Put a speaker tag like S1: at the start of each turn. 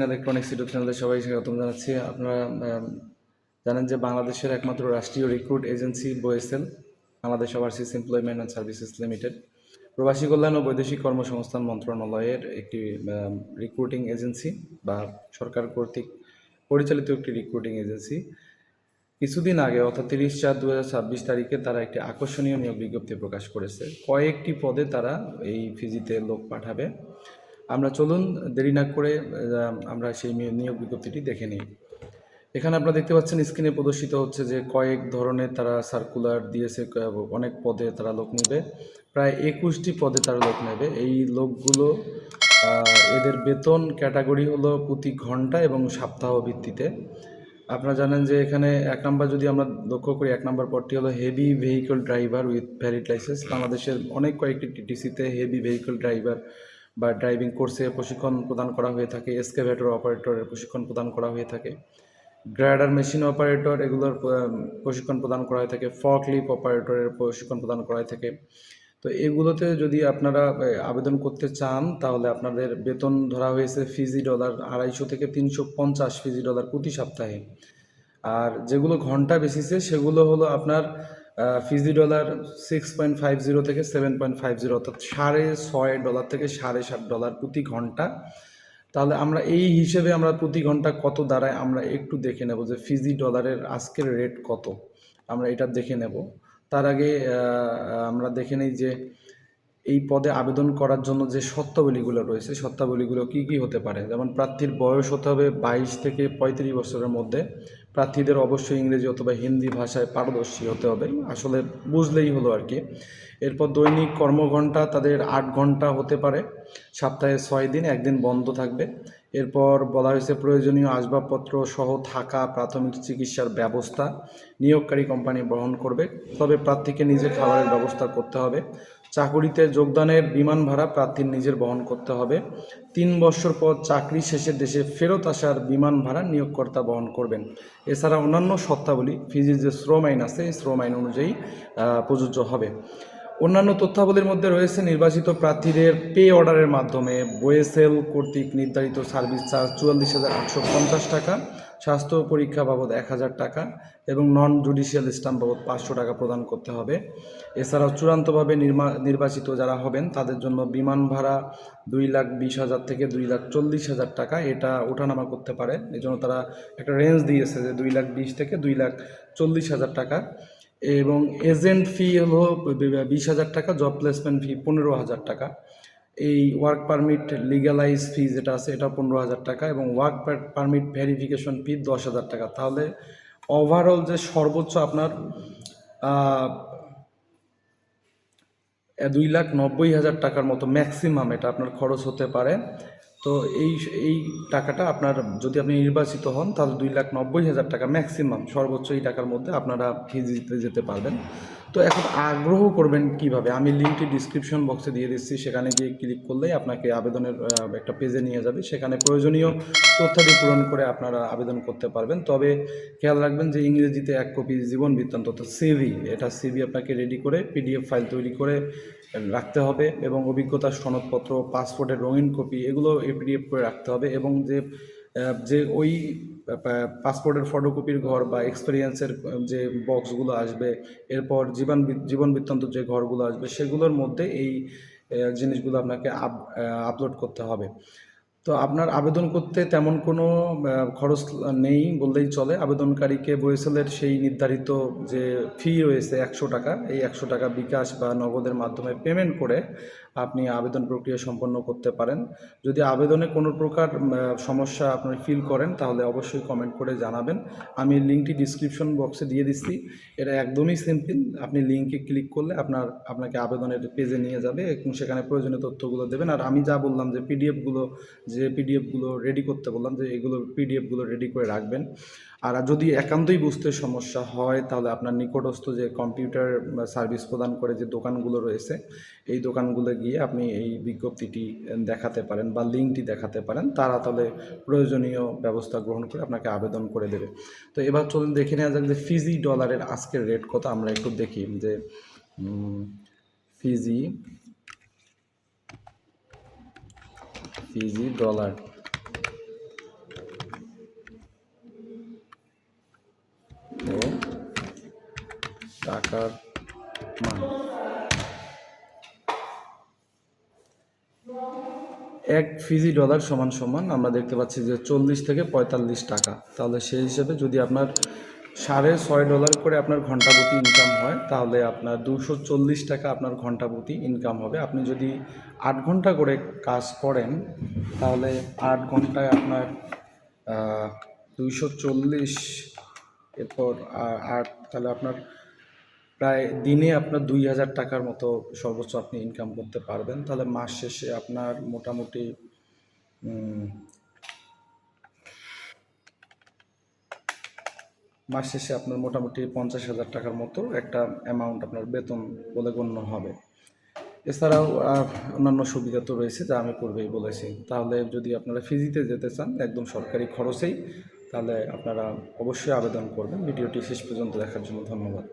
S1: Electronics YouTube চ্যানেলে সবাই স্বাগতম জানাচ্ছি। আপনারা জানেন যে বাংলাদেশের একমাত্র রাষ্ট্রীয় recruit agency BOESL, Bangladesh overseas employment and services limited, প্রবাসী কল্যাণ ও বৈদেশিক কর্মসংস্থান মন্ত্রণালয়ের একটি রিক্রুটিং এজেন্সি বা সরকার কর্তৃক পরিচালিত একটি রিক্রুটিং এজেন্সি কিছুদিন আগে অর্থাৎ 30/4/2026 তারিখে তারা একটি আকর্ষণীয় নিয়োগ বিজ্ঞপ্তি প্রকাশ করেছে। কয়েকটি পদে তারা এই ফিজিতে লোক পাঠাবে। আমরা চলুন দেরি না করে আমরা সেই নিয়োগ বিজ্ঞপ্তিটি দেখে নিই। এখানে আপনারা দেখতে পাচ্ছেন স্ক্রিনে প্রদর্শিত হচ্ছে যে কয়েক ধরনের তারা সার্কুলার দিয়েছে, অনেক পদে তারা লোক নেবে, প্রায় 21টি পদে তারা লোক নেবে। এই লোকগুলো এদের বেতন ক্যাটাগরি হলো প্রতি ঘন্টা এবং সপ্তাহ ভিত্তিতে। আপনারা জানেন যে এখানে 1 নম্বর যদি আমরা লক্ষ্য করি, 1 নম্বর পদটি হলো heavy vehicle driver with valid licence. বাংলাদেশের অনেক কয়েকটি টিটিসিতে হেভি ভেহিকল ড্রাইভার বা ড্রাইভিং কোর্সে প্রশিক্ষণ প্রদান করা হয়ে থাকে, এক্সকাভেটর অপারেটরের প্রশিক্ষণ প্রদান করা হয়ে থাকে, গ্রাডার মেশিন অপারেটর এগুলোর প্রশিক্ষণ প্রদান করা হয়ে থাকে, ফর্কলিফট অপারেটরের প্রশিক্ষণ প্রদান করা হয়ে থাকে। তো এগুলোতে যদি আপনারা আবেদন করতে চান তাহলে আপনাদের বেতন ধরা হয়েছে ফিজি ডলার 250 থেকে 350 ফিজি ডলার প্রতি সপ্তাহে। আর যেগুলো ঘন্টা বেসিসে সেগুলো হলো আপনার ফিজি ডলার 6.50 থেকে 7.50, অর্থাৎ $6.5 থেকে $7.5 প্রতি ঘন্টা। তাহলে আমরা এই হিসেবে আমরা প্রতি ঘন্টা কত দাঁড়ায় আমরা একটু দেখে নেব যে ফিজি ডলারের আজকের রেট কত, আমরা এটা দেখে নেব। তার আগে আমরা দেখে নিই যে এই পদে আবেদন করার জন্য যে শর্তাবলীগুলো রয়েছে, শর্তাবলীগুলো কী কী হতে পারে। যেমন প্রার্থীর বয়স হতে হবে 22 থেকে 35 বছরের মধ্যে। প্রার্থীদের অবশ্যই ইংরেজি অথবা হিন্দি ভাষায় পারদর্শী হতে হবে, আসলে বুঝলেই হলো আর কি। এরপর দৈনিক কর্মঘণ্টা তাদের 8 ঘন্টা হতে পারে, সপ্তাহে 6 দিন, একদিন বন্ধ থাকবে। এরপর বলা হয়েছে প্রয়োজনীয় আসবাবপত্র সহ থাকা প্রাথমিক চিকিৎসার ব্যবস্থা নিয়োগকারী কোম্পানি বহন করবে, তবে প্রার্থীকে নিজে খাবারের ব্যবস্থা করতে হবে। চাকুরিতে যোগদানের বিমান ভাড়া প্রার্থীর নিজের বহন করতে হবে। 3 বছর পর চাকরি শেষে দেশে ফেরত আসার বিমান ভাড়া নিয়োগকর্তা বহন করবেন। এছাড়া অন্যান্য শর্তাবলী ফিজির যে শ্রম আইন আছে এই শ্রম আইন অনুযায়ী প্রযোজ্য হবে। অন্যান্য তথ্যাবলীর মধ্যে রয়েছে নির্বাচিত প্রার্থীদের পে অর্ডারের মাধ্যমে বোয়েসেল কর্তৃক নির্ধারিত সার্ভিস চার্জ 44,850 টাকা, স্বাস্থ্য পরীক্ষা বাবদ 1,000 টাকা এবং নন জুডিশিয়াল স্ট্যাম্প বাবদ 500 টাকা প্রদান করতে হবে। এছাড়াও চূড়ান্তভাবে নির্বাচিত যারা হবেন তাদের জন্য বিমান ভাড়া 2,20,000 থেকে 2,40,000 টাকা, এটা ওঠানামা করতে পারে। এই জন্য তারা একটা রেঞ্জ দিয়েছে যে 2,20,000 থেকে 2,40,000 টাকা। এবং এজেন্ট ফি হলো 20,000 টাকা, জব প্লেসমেন্ট ফি 15,000 টাকা। এই ওয়ার্ক পারমিট লিগ্যালাইজ ফি যেটা আছে এটা 15,000 টাকা এবং ওয়ার্ক পারমিট ভেরিফিকেশন ফি 10,000 টাকা। তাহলে ওভারঅল যে সর্বোচ্চ আপনার 2,90,000 টাকার মতো ম্যাক্সিমাম এটা আপনার খরচ হতে পারে। তো এই টাকাটা আপনার যদি আপনি নির্বাচিত হন তাহলে 2,90,000 টাকা ম্যাক্সিমাম, সর্বোচ্চ এই টাকার মধ্যে আপনারা ফিজিতে যেতে পারবেন। তো এখন আগ্রহ করবেন কিভাবে, আমি লিঙ্কটি ডিসক্রিপশন বক্সে দিয়ে দিচ্ছি, সেখানে গিয়ে ক্লিক করলেই আপনাকে আবেদনের একটা পেজে নিয়ে যাবে। সেখানে প্রয়োজনীয় তথ্যাদি পূরণ করে আপনারা আবেদন করতে পারবেন। তবে খেয়াল রাখবেন যে ইংরেজিতে 1 কপি জীবন বৃত্তান্ত অর্থাৎ সিভি, এটা সিভি আপনাকে রেডি করে পিডিএফ ফাইল তৈরি করে রাখতে হবে এবং অভিজ্ঞতার সনদপত্র, পাসপোর্টের রঙিন কপি এগুলো পিডিএফ করে রাখতে হবে। এবং যে ওই পাসপোর্টের ফটোকপির ঘর বা এক্সপিরিয়েন্সের যে বক্সগুলো আসবে, এরপর জীবন বৃত্তান্ত যে ঘরগুলো আসবে সেগুলোর মধ্যে এই জিনিসগুলো আপনাকে আপলোড করতে হবে। তো আপনার আবেদন করতে তেমন কোনো খরচ নেই বললেই চলে। আবেদনকারীকে বোয়েসেলের সেই নির্ধারিত যে ফি রয়েছে 100 টাকা, এই 100 টাকা বিকাশ বা নগদের মাধ্যমে পেমেন্ট করে আপনি আবেদন প্রক্রিয়া সম্পন্ন করতে পারেন। যদি আবেদনে কোনো প্রকার সমস্যা আপনি ফিল করেন তাহলে অবশ্যই কমেন্ট করে জানাবেন। আমি লিঙ্কটি ডিসক্রিপশন বক্সে দিয়ে দিচ্ছি। এটা একদমই সিম্পল, আপনি লিঙ্কে ক্লিক করলে আপনাকে আবেদনের পেজে নিয়ে যাবে এবং সেখানে প্রয়োজনীয় তথ্যগুলো দেবেন। আর আমি যা বললাম যে পিডিএফগুলো রেডি করতে বললাম, যে এগুলো পিডিএফগুলো রেডি করে রাখবেন। আর যদি একান্তই বুঝতে সমস্যা হয় তাহলে আপনার নিকটস্থ যে কম্পিউটার সার্ভিস প্রদান করে যে দোকানগুলো রয়েছে এই দোকানগুলো গিয়ে আপনি এই বিজ্ঞপ্তিটি দেখাতে পারেন বা লিঙ্কটি দেখাতে পারেন, তারা তাহলে প্রয়োজনীয় ব্যবস্থা গ্রহণ করে আপনাকে আবেদন করে দেবে। তো এবার চলুন দেখে নেওয়া যাক যে ফিজি ডলারের আজকের রেট কত। আমরা একটু দেখি যে ফিজি ডলার টাকার মান। 1 ফিজি ডলার সমান সমান আমরা দেখতে পাচ্ছি যে 40 থেকে 45 টাকা। তাহলে সেই হিসেবে যদি আপনার $6.5 করে আপনার ঘন্টা প্রতি ইনকাম হয়, তাহলে আপনার 240 টাকা আপনার ঘন্টা প্রতি ইনকাম হবে। আপনি যদি 8 ঘন্টা করে কাজ করেন, তাহলে 8 ঘন্টায় আপনার 240, এরপর 8, তাহলে আপনার প্রায় দিনে আপনার 2000 টাকার মতো সর্বোচ্চ আপনি ইনকাম করতে পারবেন। তাহলে মাস শেষে আপনার মোটামুটি মোটামুটি 50,000 টাকার মতো একটা অ্যামাউন্ট আপনার বেতন বলে গণ্য হবে। এছাড়াও অন্যান্য সুবিধা তো রয়েছে, যা আমি পূর্বেই বলেছি। তাহলে যদি আপনারা ফিজিতে যেতে চান একদম সরকারি খরচেই, তাহলে আপনারা অবশ্যই আবেদন করবেন। ভিডিওটি শেষ পর্যন্ত দেখার জন্য ধন্যবাদ।